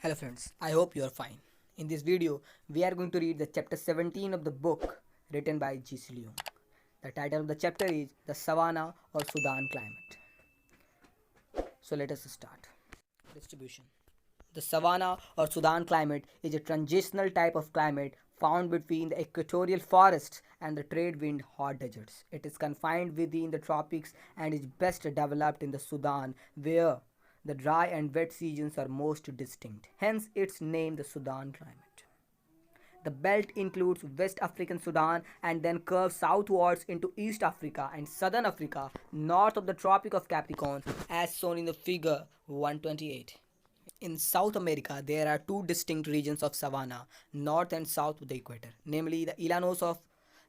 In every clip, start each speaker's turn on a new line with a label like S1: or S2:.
S1: Hello friends, I hope you are fine. In this video, we are going to read the chapter 17 of the book written by G.C. Leong. The title of the chapter is The Savannah or Sudan Climate. So let us start. Distribution. The savanna or Sudan climate is a transitional type of climate found between the equatorial forests and the trade wind hot deserts. It is confined within the tropics and is best developed in the Sudan, where the dry and wet seasons are most distinct. Hence its name, the Sudan climate. The belt includes West African Sudan and then curves southwards into East Africa and Southern Africa north of the Tropic of Capricorn as shown in the figure 128. In South America, there are two distinct regions of savanna, north and south of the equator, namely the Llanos of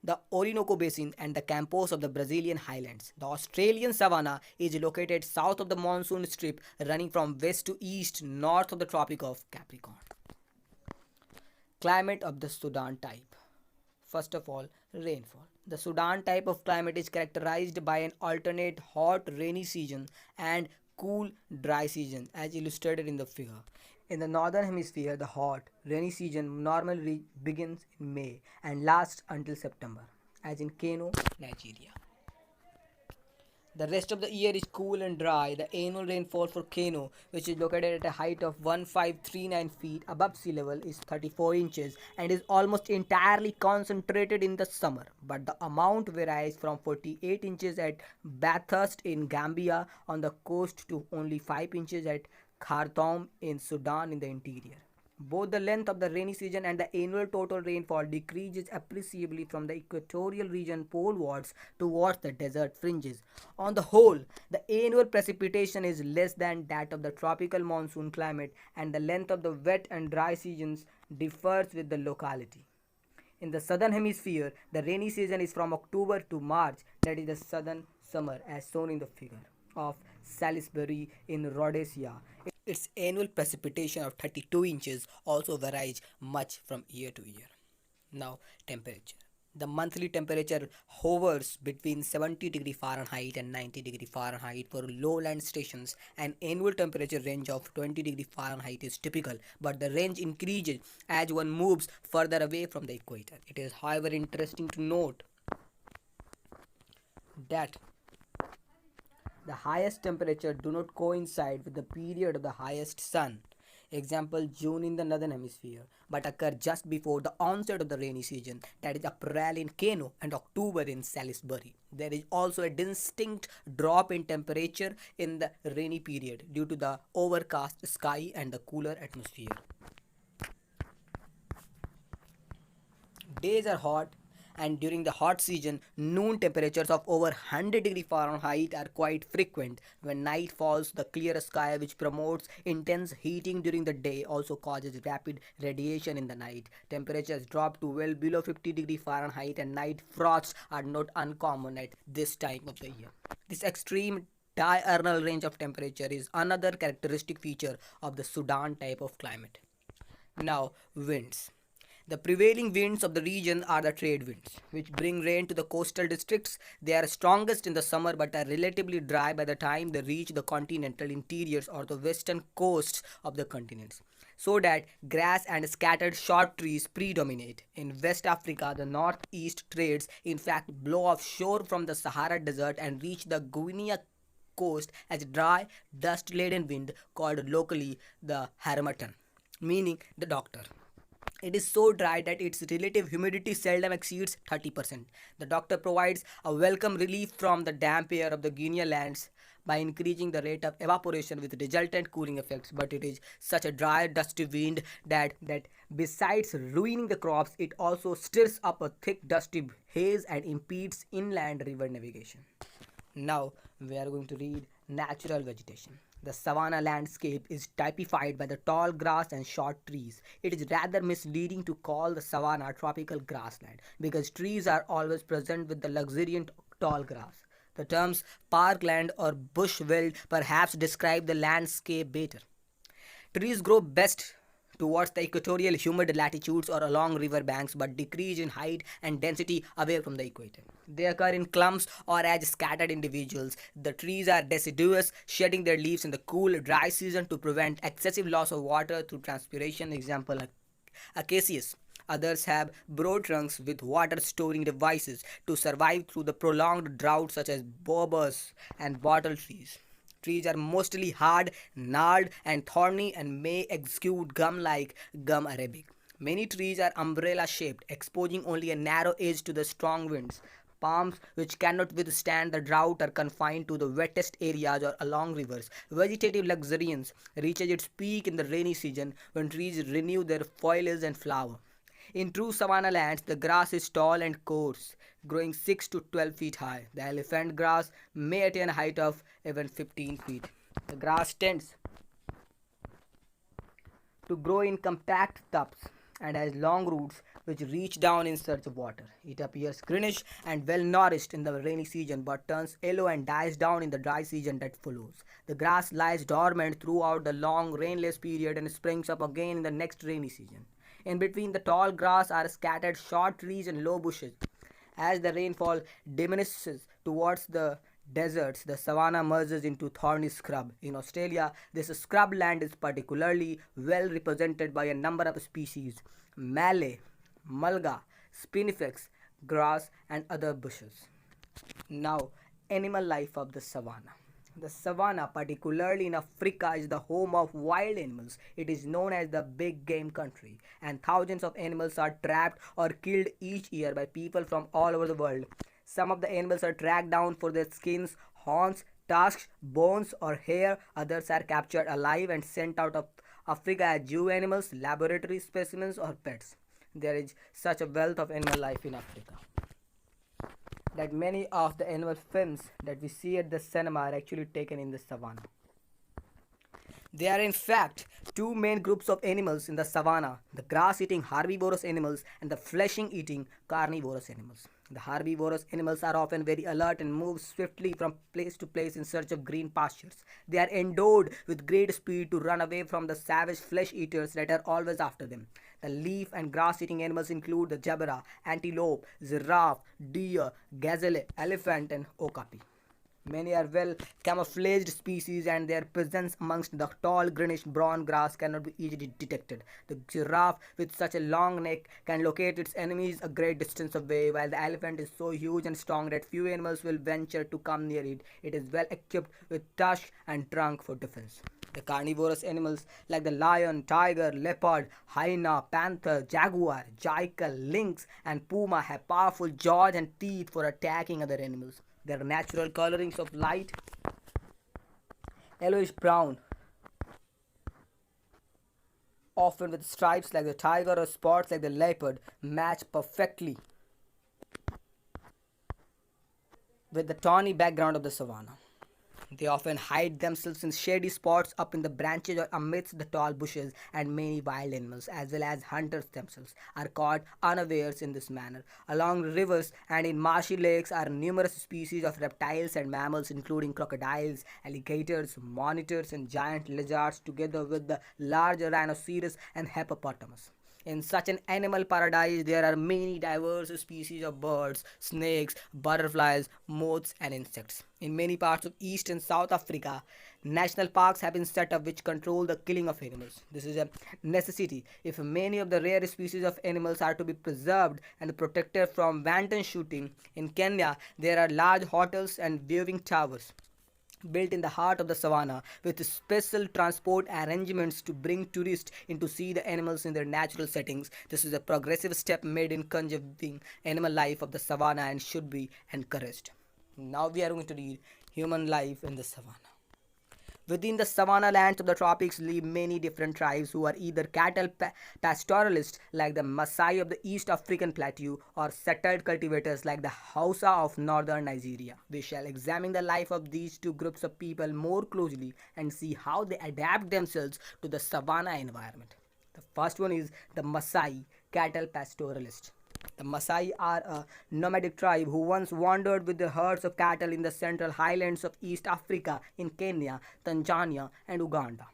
S1: the Orinoco Basin and the Campos of the Brazilian highlands. The Australian savanna is located south of the monsoon strip running from west to east north of the Tropic of Capricorn. Climate of the Sudan type. First of all, rainfall. The Sudan type of climate is characterized by an alternate hot rainy season and cool dry season as illustrated in the figure. In the northern hemisphere, the hot rainy season normally begins in May and lasts until September, as in Kano, Nigeria. The rest of the year is cool and dry. The annual rainfall for Kano, which is located at a height of 1539 feet above sea level, is 34 inches and is almost entirely concentrated in the summer. But the amount varies from 48 inches at Bathurst in Gambia on the coast to only 5 inches at Khartoum in Sudan in the interior. Both the length of the rainy season and the annual total rainfall decreases appreciably from the equatorial region polewards towards the desert fringes. On the whole, the annual precipitation is less than that of the tropical monsoon climate, and the length of the wet and dry seasons differs with the locality. In the southern hemisphere, the rainy season is from October to March, that is the southern summer, as shown in the figure of Salisbury in Rhodesia. Its annual precipitation of 32 inches also varies much from year to year. Now, temperature. The monthly temperature hovers between 70 °F and 90 °F for lowland stations. An annual temperature range of 20 °F is typical, but the range increases as one moves further away from the equator. It is, however, interesting to note that the highest temperature do not coincide with the period of the highest sun. Example, June in the northern hemisphere, but occur just before the onset of the rainy season, that is April in Kano and October in Salisbury. There is also a distinct drop in temperature in the rainy period due to the overcast sky and the cooler atmosphere. Days are hot, and during the hot season, noon temperatures of over 100 °F are quite frequent. When night falls, the clear sky, which promotes intense heating during the day, also causes rapid radiation in the night. Temperatures drop to well below 50 °F, and night frosts are not uncommon at this time of the year. This extreme diurnal range of temperature is another characteristic feature of the Sudan type of climate. Now, winds. The prevailing winds of the region are the trade winds, which bring rain to the coastal districts. They are strongest in the summer but are relatively dry by the time they reach the continental interiors or the western coasts of the continents, so that grass and scattered short trees predominate. In West Africa, the northeast trades in fact blow offshore from the Sahara Desert and reach the Guinea coast as dry, dust-laden wind called locally the harmattan, meaning the doctor. It is so dry that its relative humidity seldom exceeds 30%. The doctor provides a welcome relief from the damp air of the Guinea lands by increasing the rate of evaporation with resultant cooling effects, but it is such a dry, dusty wind that besides ruining the crops, it also stirs up a thick, dusty haze and impedes inland river navigation. Now we are going to read natural vegetation. The savanna landscape is typified by the tall grass and short trees. It is rather misleading to call the savanna tropical grassland because trees are always present with the luxuriant tall grass. The terms parkland or bushveld perhaps describe the landscape better. Trees grow best towards the equatorial humid latitudes or along river banks but decrease in height and density away from the equator. They occur in clumps or as scattered individuals. The trees are deciduous, shedding their leaves in the cool, dry season to prevent excessive loss of water through transpiration. Example, acacias. Others have broad trunks with water storing devices to survive through the prolonged drought, such as boabas and bottle trees. Trees are mostly hard, gnarled, and thorny and may exude gum like gum arabic. Many trees are umbrella shaped, exposing only a narrow edge to the strong winds. Palms, which cannot withstand the drought, are confined to the wettest areas or along rivers. Vegetative luxuriance reaches its peak in the rainy season when trees renew their foliage and flower. In true savanna lands, the grass is tall and coarse, growing 6 to 12 feet high. The elephant grass may attain a height of even 15 feet. The grass tends to grow in compact tufts and has long roots which reach down in search of water. It appears greenish and well nourished in the rainy season but turns yellow and dies down in the dry season that follows. The grass lies dormant throughout the long rainless period and springs up again in the next rainy season. In between the tall grass are scattered short trees and low bushes. As the rainfall diminishes towards the deserts, the savanna merges into thorny scrub. In Australia, this scrubland is particularly well represented by a number of species: mallee, mulga, spinifex, grass, and other bushes. Now, animal life of the savanna. The savanna, particularly in Africa, is the home of wild animals. It is known as the big game country, and thousands of animals are trapped or killed each year by people from all over the world. Some of the animals are tracked down for their skins, horns, tusks, bones, or hair. Others are captured alive and sent out of Africa as zoo animals, laboratory specimens, or pets. There is such a wealth of animal life in Africa that many of the animal films that we see at the cinema are actually taken in the savanna. There are in fact two main groups of animals in the savanna: the grass-eating herbivorous animals and the flesh-eating carnivorous animals. The herbivorous animals are often very alert and move swiftly from place to place in search of green pastures. They are endowed with great speed to run away from the savage flesh-eaters that are always after them. The leaf and grass-eating animals include the zebra, antelope, giraffe, deer, gazelle, elephant, and okapi. Many are well camouflaged species, and their presence amongst the tall greenish brown grass cannot be easily detected. The giraffe, with such a long neck, can locate its enemies a great distance away, while the elephant is so huge and strong that few animals will venture to come near it. It is well equipped with tusk and trunk for defense. The carnivorous animals like the lion, tiger, leopard, hyena, panther, jaguar, jackal, lynx, and puma have powerful jaws and teeth for attacking other animals. Their natural colorings of light yellowish brown, often with stripes like the tiger or spots like the leopard, match perfectly with the tawny background of the savanna. They often hide themselves in shady spots up in the branches or amidst the tall bushes, and many wild animals, as well as hunters themselves, are caught unawares in this manner. Along rivers and in marshy lakes are numerous species of reptiles and mammals, including crocodiles, alligators, monitors, and giant lizards, together with the large rhinoceros and hippopotamus. In such an animal paradise, there are many diverse species of birds, snakes, butterflies, moths, and insects. In many parts of East and South Africa, national parks have been set up which control the killing of animals. This is a necessity if many of the rare species of animals are to be preserved and protected from wanton shooting. In Kenya, there are large hotels and viewing towers built in the heart of the savanna with special transport arrangements to bring tourists in to see the animals in their natural settings. This is a progressive step made in conserving animal life of the savanna and should be encouraged. Now we are going to read human life in the savanna. Within the savanna lands of the tropics live many different tribes who are either cattle pastoralists like the Maasai of the East African Plateau or settled cultivators like the Hausa of northern Nigeria. We shall examine the life of these two groups of people more closely and see how they adapt themselves to the savanna environment. The first one is the Maasai cattle pastoralist. The Maasai are a nomadic tribe who once wandered with their herds of cattle in the central highlands of East Africa in Kenya, Tanzania, and Uganda.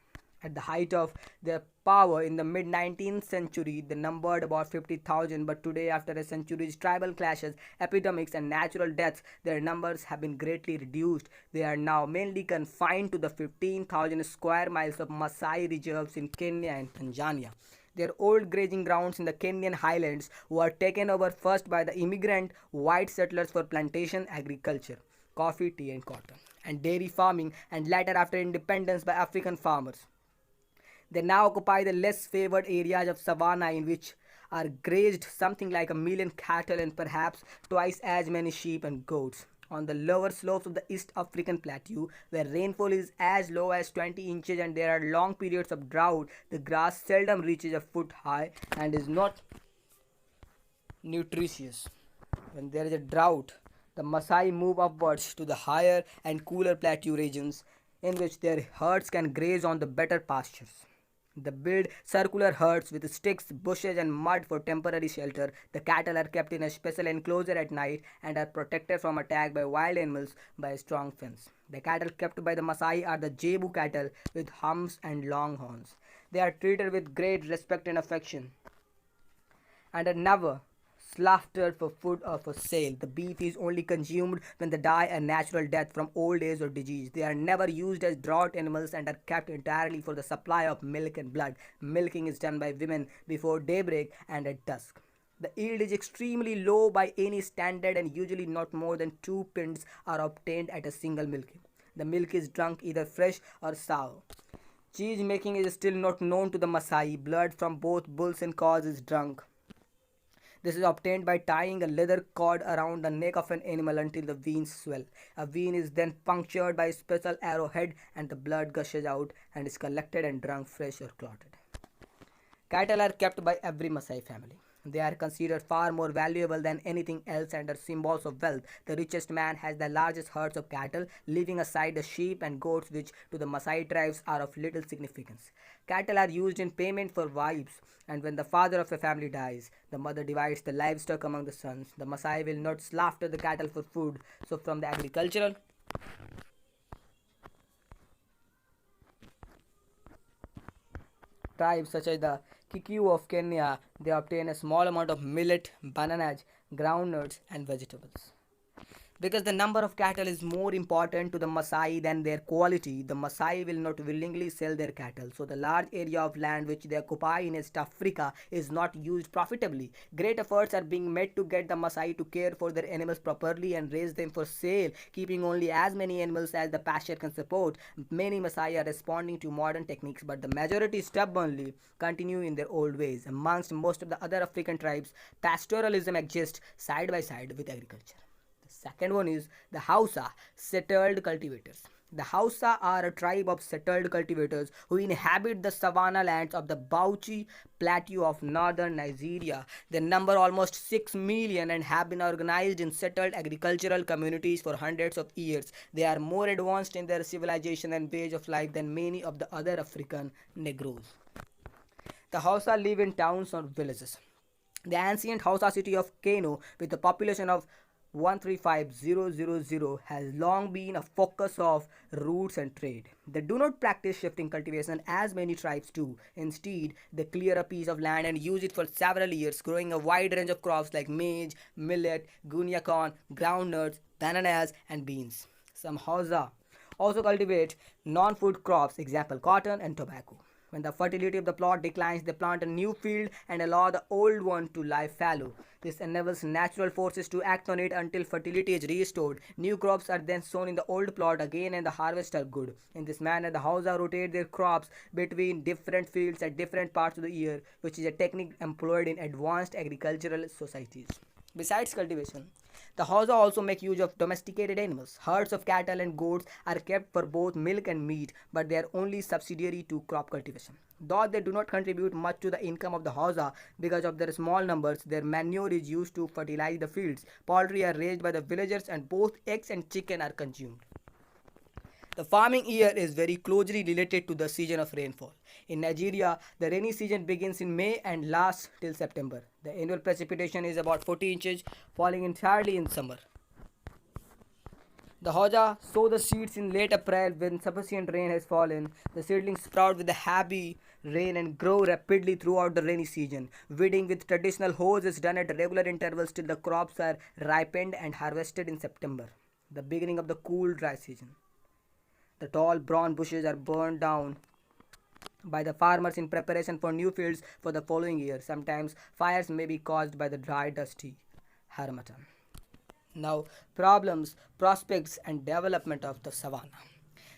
S1: At the height of their power. In the mid 19th century, they numbered about 50,000, but today, after a century's tribal clashes, epidemics, and natural deaths, their numbers have been greatly reduced. They are now mainly confined to the 15,000 square miles of Maasai reserves in Kenya and Tanzania. Their old grazing grounds in the Kenyan highlands were taken over first by the immigrant white settlers for plantation agriculture, coffee, tea, and cotton, and dairy farming, and later after independence by African farmers. They now occupy the less favored areas of savanna in which are grazed something like a million cattle and perhaps twice as many sheep and goats. On the lower slopes of the East African plateau, where rainfall is as low as 20 inches and there are long periods of drought, the grass seldom reaches a foot high and is not nutritious. When there is a drought, the Maasai move upwards to the higher and cooler plateau regions in which their herds can graze on the better pastures. They build circular huts with sticks, bushes, and mud for temporary shelter. The cattle are kept in a special enclosure at night and are protected from attack by wild animals by a strong fence. The cattle kept by the Maasai are the Jebu cattle with humps and long horns. They are treated with great respect and affection and are never slaughtered for food or for sale. The beef is only consumed when they die a natural death from old age or disease. They are never used as draught animals and are kept entirely for the supply of milk and blood. Milking is done by women before daybreak and at dusk. The yield is extremely low by any standard and usually not more than 2 pints are obtained at a single milking. The milk is drunk either fresh or sour. Cheese making is still not known to the Maasai. Blood from both bulls and cows is drunk. This is obtained by tying a leather cord around the neck of an animal until the veins swell. A vein is then punctured by a special arrowhead and the blood gushes out and is collected and drunk fresh or clotted. Cattle are kept by every Maasai family. They are considered far more valuable than anything else and are symbols of wealth. The richest man has the largest herds of cattle, leaving aside the sheep and goats which to the Maasai tribes are of little significance. Cattle are used in payment for wives, and when the father of a family dies, the mother divides the livestock among the sons. The Maasai will not slaughter the cattle for food. So from the agricultural tribes such as the Kikuyu of Kenya, they obtain a small amount of millet, bananas, groundnuts, and vegetables. Because the number of cattle is more important to the Maasai than their quality, the Maasai will not willingly sell their cattle. So the large area of land which they occupy in East Africa is not used profitably. Great efforts are being made to get the Maasai to care for their animals properly and raise them for sale, keeping only as many animals as the pasture can support. Many Maasai are responding to modern techniques, but the majority stubbornly continue in their old ways. Amongst most of the other African tribes, pastoralism exists side by side with agriculture. Second one is the Hausa, settled cultivators. The Hausa are a tribe of settled cultivators who inhabit the savanna lands of the Bauchi plateau of northern Nigeria. They number almost 6 million and have been organized in settled agricultural communities for hundreds of years. They are more advanced in their civilization and ways of life than many of the other African Negroes. The Hausa live in towns or villages. The ancient Hausa city of Kano, with a population of 135,000 has long been a focus of roots and trade. They do not practice shifting cultivation as many tribes do. Instead, they clear a piece of land and use it for several years, growing a wide range of crops like maize, millet, guinea corn, groundnuts, bananas, and beans. Some Hausa also cultivate non-food crops, example cotton and tobacco. When the fertility of the plot declines, they plant a new field and allow the old one to lie fallow. This enables natural forces to act on it until fertility is restored. New crops are then sown in the old plot again and the harvests are good. In this manner, the Hausa rotate their crops between different fields at different parts of the year, which is a technique employed in advanced agricultural societies. Besides cultivation, the Hausa also make use of domesticated animals. Herds of cattle and goats are kept for both milk and meat, but they are only subsidiary to crop cultivation. Though they do not contribute much to the income of the Hausa because of their small numbers, their manure is used to fertilize the fields. Poultry are raised by the villagers and both eggs and chicken are consumed. The farming year is very closely related to the season of rainfall. In Nigeria, the rainy season begins in May and lasts till September. The annual precipitation is about 40 inches, falling entirely in summer. The Hausa sow the seeds in late April when sufficient rain has fallen. The seedlings sprout with a happy rain and grow rapidly throughout the rainy season. Weeding with traditional hoes is done at regular intervals till the crops are ripened and harvested in September, the beginning of the cool dry season. The tall brown bushes are burned down by the farmers in preparation for new fields for the following year. Sometimes fires may be caused by the dry, dusty harmattan. Now, problems, prospects, and development of the savanna.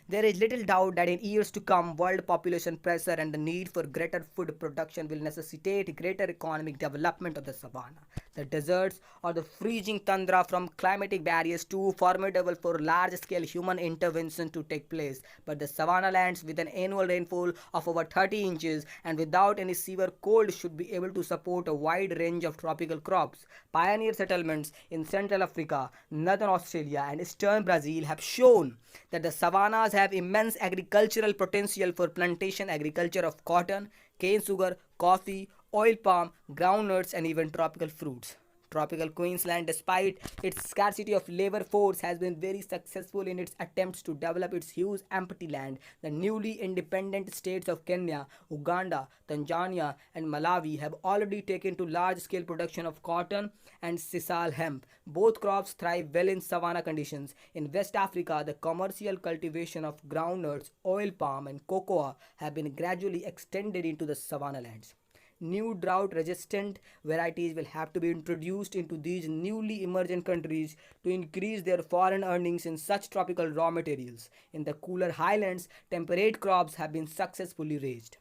S1: There is little doubt that in years to come, world population pressure and the need for greater food production will necessitate greater economic development of the savanna. The deserts or the freezing tundra from climatic barriers too formidable for large-scale human intervention to take place. But the savanna lands with an annual rainfall of over 30 inches and without any severe cold should be able to support a wide range of tropical crops. Pioneer settlements in Central Africa, Northern Australia, and Eastern Brazil have shown that the savannas have immense agricultural potential for plantation agriculture of cotton, cane sugar, coffee, oil palm, groundnuts, and even tropical fruits. Tropical Queensland, despite its scarcity of labor force, has been very successful in its attempts to develop its huge empty land. The newly independent states of Kenya, Uganda, Tanzania, and Malawi have already taken to large-scale production of cotton and sisal hemp. Both crops thrive well in savanna conditions. In West Africa, the commercial cultivation of groundnuts, oil palm, and cocoa have been gradually extended into the savanna lands. New drought resistant varieties will have to be introduced into these newly emergent countries to increase their foreign earnings in such tropical raw materials. In the cooler highlands, temperate crops have been successfully raised.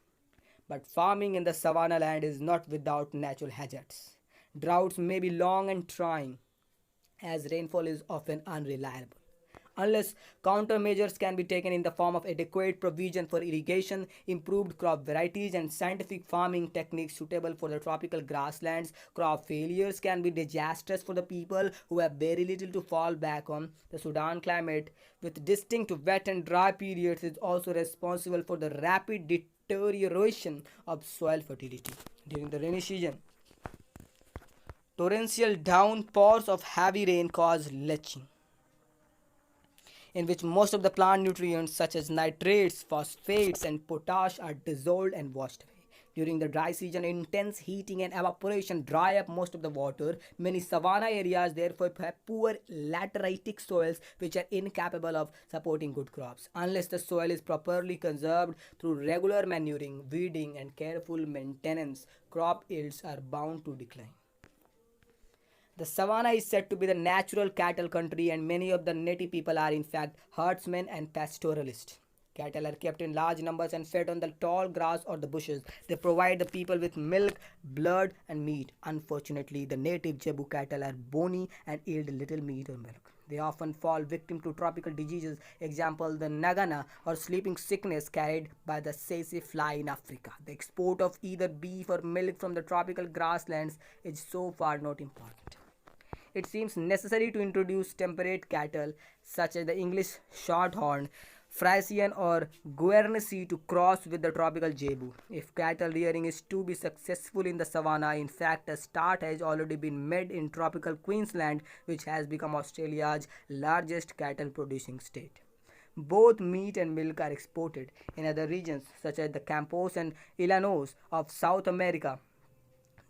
S1: But farming in the savanna land is not without natural hazards. Droughts may be long and trying, as rainfall is often unreliable. Unless countermeasures can be taken in the form of adequate provision for irrigation, improved crop varieties, and scientific farming techniques suitable for the tropical grasslands, crop failures can be disastrous for the people who have very little to fall back on. The Sudan climate, with distinct wet and dry periods, is also responsible for the rapid deterioration of soil fertility. During the rainy season, torrential downpours of heavy rain cause leaching, in which most of the plant nutrients such as nitrates, phosphates, and potash are dissolved and washed away. During the dry season, intense heating and evaporation dry up most of the water. Many savanna areas therefore have poor lateritic soils which are incapable of supporting good crops. Unless the soil is properly conserved through regular manuring, weeding, and careful maintenance, crop yields are bound to decline. The savanna is said to be the natural cattle country, and many of the native people are in fact herdsmen and pastoralists. Cattle are kept in large numbers and fed on the tall grass or the bushes. They provide the people with milk, blood, and meat. Unfortunately, the native Jebu cattle are bony and yield little meat or milk. They often fall victim to tropical diseases, example the nagana or sleeping sickness carried by the tsetse fly in Africa. The export of either beef or milk from the tropical grasslands is so far not important. It seems necessary to introduce temperate cattle such as the English Shorthorn, Frisian, or Guernsey to cross with the tropical Jebu. If cattle rearing is to be successful in the savanna, in fact a start has already been made in tropical Queensland, which has become Australia's largest cattle producing state. Both meat and milk are exported in other regions such as the Campos and Illinois of South America.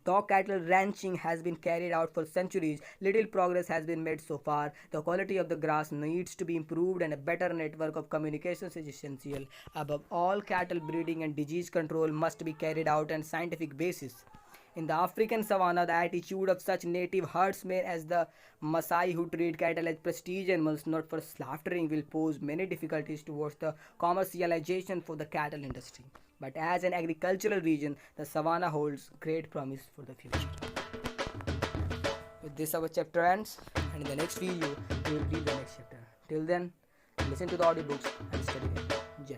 S1: Though cattle ranching has been carried out for centuries, little progress has been made so far. The quality of the grass needs to be improved and a better network of communications is essential. Above all, cattle breeding and disease control must be carried out on scientific basis. In the African savanna, the attitude of such native herdsmen as the Maasai who treat cattle as prestige animals not for slaughtering will pose many difficulties towards the commercialization for the cattle industry. But as an agricultural region, the savanna holds great promise for the future. With this, our chapter ends, and in the next video, we will read the next chapter. Till then, listen to the audiobooks and study. Jai.